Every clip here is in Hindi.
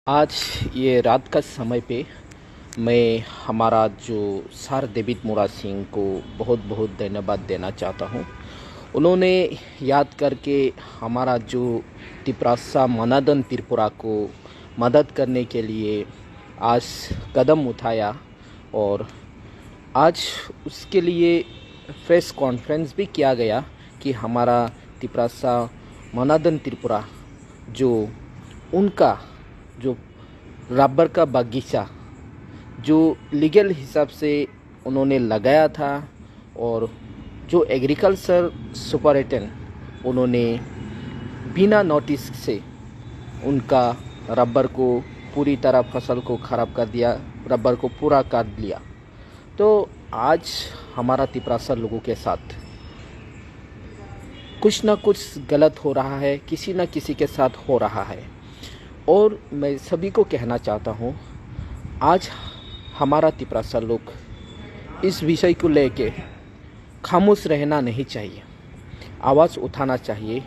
आज ये रात का समय पे मैं हमारा जो सर डेविड मोरा सिंह को बहुत बहुत धन्यवाद देना चाहता हूँ। उन्होंने याद करके हमारा जो तिप्रासा मनादन त्रिपुरा को मदद करने के लिए आज कदम उठाया और आज उसके लिए प्रेस कॉन्फ्रेंस भी किया गया कि हमारा तिप्रासा मनादन त्रिपुरा जो उनका जो रबर का बगीचा जो लीगल हिसाब से उन्होंने लगाया था और जो एग्रीकल्चर सुपरिटेंडेंट उन्होंने बिना नोटिस से उनका रबर को पूरी तरह फसल को ख़राब कर दिया, रबर को पूरा काट लिया। तो आज हमारा तिप्रासा लोगों के साथ कुछ ना कुछ गलत हो रहा है, किसी न किसी के साथ हो रहा है। और मैं सभी को कहना चाहता हूँ, आज हमारा तिप्रासा लोग इस विषय को लेके खामोश रहना नहीं चाहिए, आवाज़ उठाना चाहिए।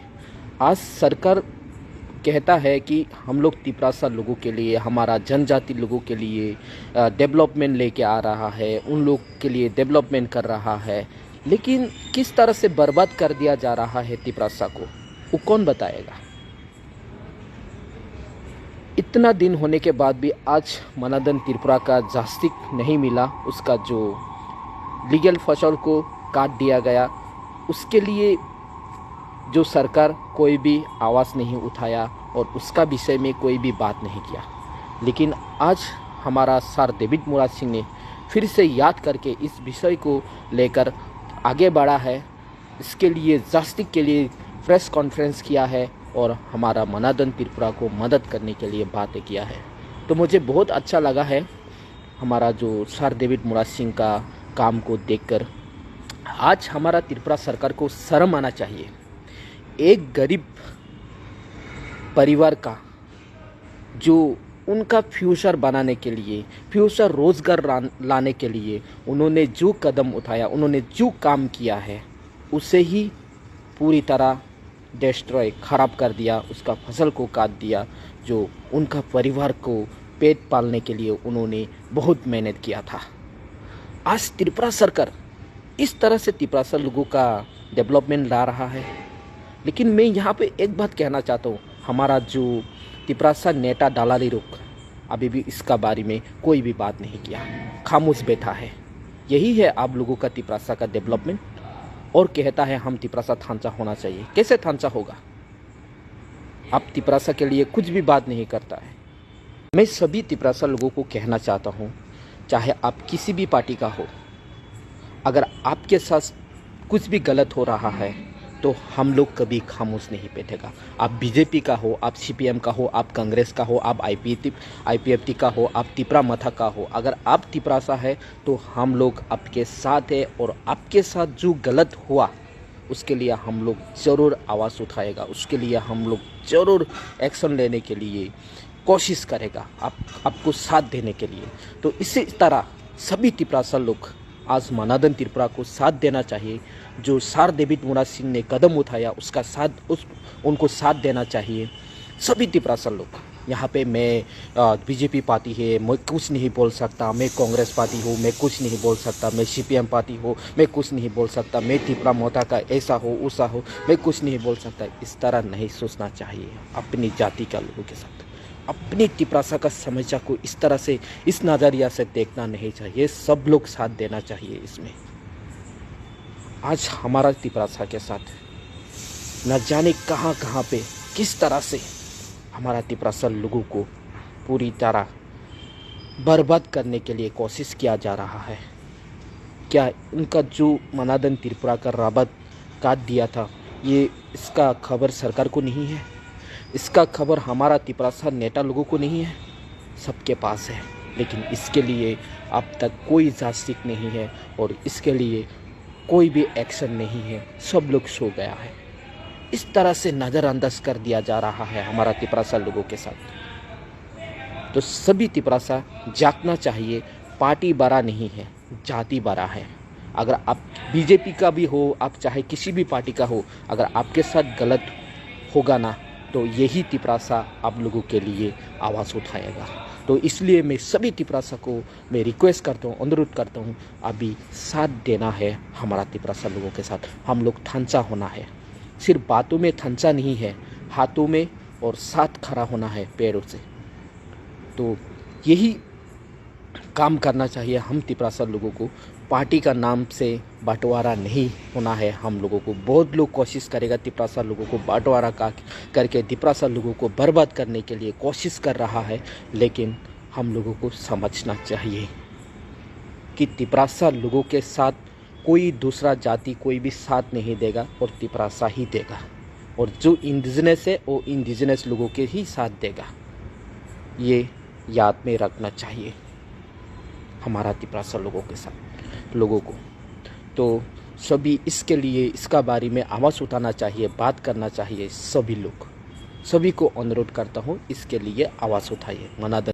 आज सरकार कहता है कि हम लोग तिप्रासा लोगों के लिए, हमारा जनजाति लोगों के लिए डेवलपमेंट लेके आ रहा है, उन लोग के लिए डेवलपमेंट कर रहा है, लेकिन किस तरह से बर्बाद कर दिया जा रहा है तिप्रासा को, वो कौन बताएगा। इतना दिन होने के बाद भी आज मनादन त्रिपुरा का जास्तिक नहीं मिला, उसका जो लीगल फसल को काट दिया गया, उसके लिए जो सरकार कोई भी आवाज़ नहीं उठाया और उसका विषय में कोई भी बात नहीं किया। लेकिन आज हमारा सर डेविड मोरा सिंह ने फिर से याद करके इस विषय को लेकर आगे बढ़ा है। इसके लिए जास्तिक के लिए प्रेस कॉन्फ्रेंस किया है और हमारा मनादन त्रिपुरा को मदद करने के लिए बातें किया है। तो मुझे बहुत अच्छा लगा है हमारा जो सर डेविड मोरा सिंह का काम को देखकर। आज हमारा त्रिपुरा सरकार को शर्म आना चाहिए। एक गरीब परिवार का जो उनका फ्यूचर बनाने के लिए, फ्यूचर रोज़गार लाने के लिए उन्होंने जो कदम उठाया, उन्होंने जो काम किया है, उसे ही पूरी तरह डिस्ट्रॉय ख़राब कर दिया, उसका फसल को काट दिया। जो उनका परिवार को पेट पालने के लिए उन्होंने बहुत मेहनत किया था। आज त्रिपुरा सरकार इस तरह से तिप्रासा लोगों का डेवलपमेंट ला रहा है। लेकिन मैं यहाँ पे एक बात कहना चाहता हूँ, हमारा जो तिप्रासा नेता डालारी रुक अभी भी इसका बारे में कोई भी बात नहीं किया, खामोश बैठा है। यही है आप लोगों का तिप्रासा का डेवलपमेंट। और कहता है हम तिप्रासा थांचा होना चाहिए। कैसे थांचा होगा? आप तिप्रासा के लिए कुछ भी बात नहीं करता है। मैं सभी तिप्रासा लोगों को कहना चाहता हूँ, चाहे आप किसी भी पार्टी का हो, अगर आपके साथ कुछ भी गलत हो रहा है तो हम लोग कभी खामोश नहीं बैठेगा। आप बीजेपी का हो, आप सीपीएम का हो, आप कांग्रेस का हो, आप आईपीएफटी का हो, आप तिप्रा मथा का हो, अगर आप तिप्रासा है तो हम लोग आपके साथ है। और आपके साथ जो गलत हुआ उसके लिए हम लोग ज़रूर आवाज़ उठाएगा, उसके लिए हम लोग ज़रूर एक्शन लेने के लिए कोशिश करेगा, आपको साथ देने के लिए। तो इसी तरह सभी तिप्रासा लोग आज मनादन त्रिपुरा को साथ देना चाहिए। जो सर डेविड मोरा सिंह ने कदम उठाया उसका साथ उनको साथ देना चाहिए सभी तिप्रासा लोग। यहाँ पे मैं बीजेपी पार्टी है, मैं कुछ नहीं बोल सकता, मैं कांग्रेस पार्टी हूँ, मैं कुछ नहीं बोल सकता, मैं सीपीएम पार्टी हो, मैं कुछ नहीं बोल सकता, मैं तिप्रा मोता का ऐसा हो वैसा हो, मैं कुछ नहीं बोल सकता। इस तरह नहीं सोचना चाहिए। अपनी जाति का लोगों के साथ, अपनी तिप्रासा का समस्या को इस तरह से, इस नज़रिया से देखना नहीं चाहिए। सब लोग साथ देना चाहिए इसमें। आज हमारा तिप्रासा के साथ न जाने कहाँ कहाँ पे किस तरह से हमारा तिप्रासा लोगों को पूरी तरह बर्बाद करने के लिए कोशिश किया जा रहा है। क्या उनका जो मनादन त्रिपुरा का रबर काट दिया था, ये इसका खबर सरकार को नहीं है? इसका खबर हमारा तिप्रासा नेता लोगों को नहीं है? सबके पास है, लेकिन इसके लिए अब तक कोई जांच नहीं है और इसके लिए कोई भी एक्शन नहीं है। सब लोग सो गया है। इस तरह से नज़रअंदाज कर दिया जा रहा है हमारा तिप्रासा लोगों के साथ। तो सभी तिप्रासा जागना चाहिए। पार्टी बड़ा नहीं है, जाति बड़ा है। अगर आप बीजेपी का भी हो, आप चाहे किसी भी पार्टी का हो, अगर आपके साथ गलत होगा ना तो यही तिपरासा आप लोगों के लिए आवाज़ उठाएगा। तो इसलिए मैं सभी तिपरासा को मैं रिक्वेस्ट करता हूँ, अनुरोध करता हूँ, अभी साथ देना है हमारा तिपरासा लोगों के साथ। हम लोग थंचा होना है, सिर्फ बातों में थंचा नहीं है, हाथों में और साथ खड़ा होना है पैरों से। तो यही काम करना चाहिए हम तिपरासा लोगों को। पार्टी का नाम से बंटवारा नहीं होना है हम लोगों को। बहुत लोग कोशिश करेगा तिपरासा लोगों को बंटवारा करके तिपरासा लोगों को बर्बाद करने के लिए कोशिश कर रहा है, लेकिन हम लोगों को समझना चाहिए कि तिपरासा लोगों के साथ कोई दूसरा जाति कोई भी साथ नहीं देगा और तिपरासा ही देगा, और जो इंडिजिनस है वो इंडिजिनस लोगों के ही साथ देगा। ये याद में रखना चाहिए हमारा तिपरासा लोगों के साथ लोगों को। तो सभी इसके लिए इसका बारे में आवाज़ उठाना चाहिए, बात करना चाहिए। सभी लोग, सभी को अनुरोध करता हूँ इसके लिए आवाज़ उठाइए। मनादन।